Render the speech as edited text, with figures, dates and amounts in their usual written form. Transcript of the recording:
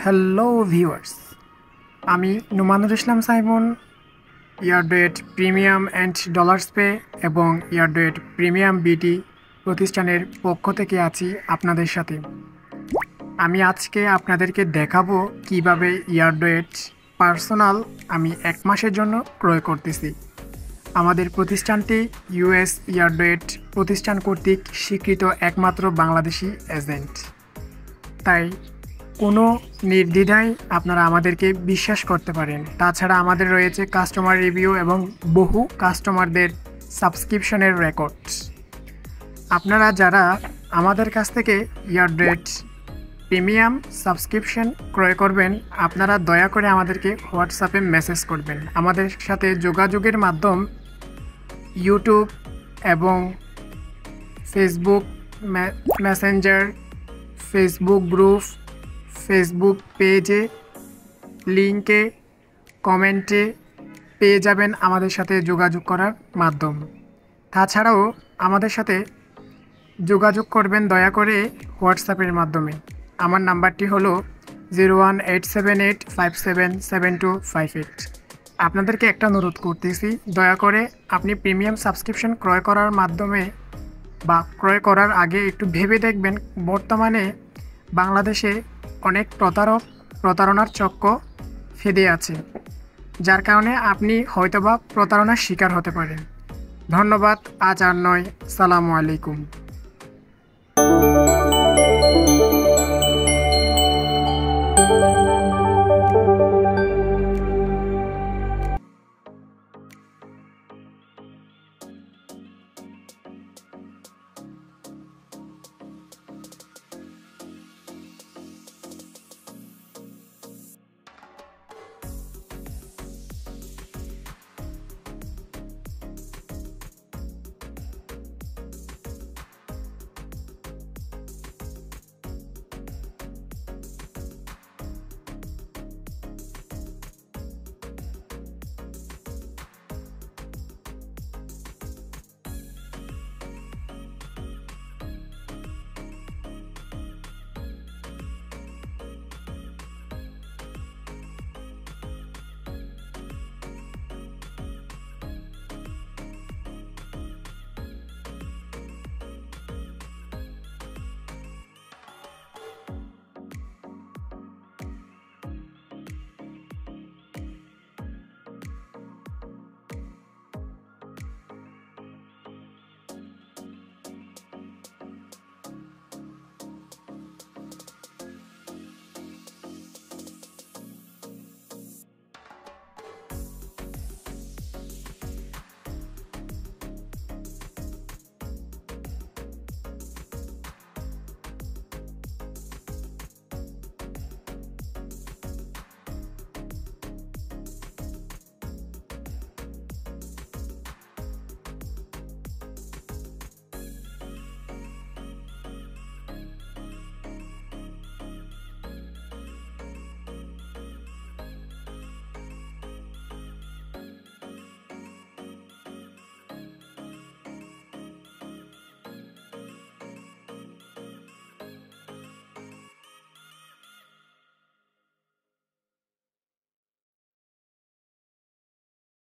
Hello viewers, আমি নুমানুর ইসলাম সাইমন ইয়ারডোয়েট premium and dollars pay এবং ইয়ারডোয়েট প্রিমিয়াম বিটি প্রতিষ্ঠানের পক্ষ থেকে আছি আপনাদের সাথে। আমি আজকে আপনাদেরকে দেখাবো কিভাবে ইয়ারডোয়েট পার্সোনাল আমি 1 মাসের জন্য ক্রয় করতেছি। আমাদের প্রতিষ্ঠানটি ইউএস ইয়ারডোয়েট প্রতিষ্ঠান কর্তৃক স্বীকৃত একমাত্র বাংলাদেশি এজেন্ট, তাই কোনো নির্দ্বিধায় আপনারা আমাদেরকে বিশ্বাস করতে পারেন। তাছাড়া আমাদের রয়েছে কাস্টমার রিভিউ এবং বহু কাস্টমারদের সাবস্ক্রিপশনের রেকর্ড। আপনারা যারা আমাদের কাছ থেকে ইয়ারডোয়েট প্রিমিয়াম সাবস্ক্রিপশন ক্রয় করবেন, আপনারা দয়া করে আমাদেরকে হোয়াটসঅ্যাপে মেসেজ করবেন। আমাদের সাথে যোগাযোগের মাধ্যম ইউটিউব এবং Facebook Messenger, Facebook group, Facebook পেজে, লিঙ্কে, কমেন্টে পেয়ে যাবেন আমাদের সাথে যোগাযোগ করার মাধ্যম। তাছাড়াও আমাদের সাথে যোগাযোগ করবেন দয়া করে হোয়াটসঅ্যাপের মাধ্যমে। আমার নাম্বারটি হলো 018785777258। আপনাদেরকে একটা অনুরোধ করতেছি, দয়া করে আপনি প্রিমিয়াম সাবস্ক্রিপশন ক্রয় করার মাধ্যমে বা ক্রয় করার আগে একটু ভেবে দেখবেন। বর্তমানে বাংলাদেশে অনেক প্রতারণার চক্র ফেদে আছে, যার কারণে আপনি হয়তোবা প্রতারণার শিকার হতে পারেন। ধন্যবাদ। আজ আর নয়। সালামু আলাইকুম।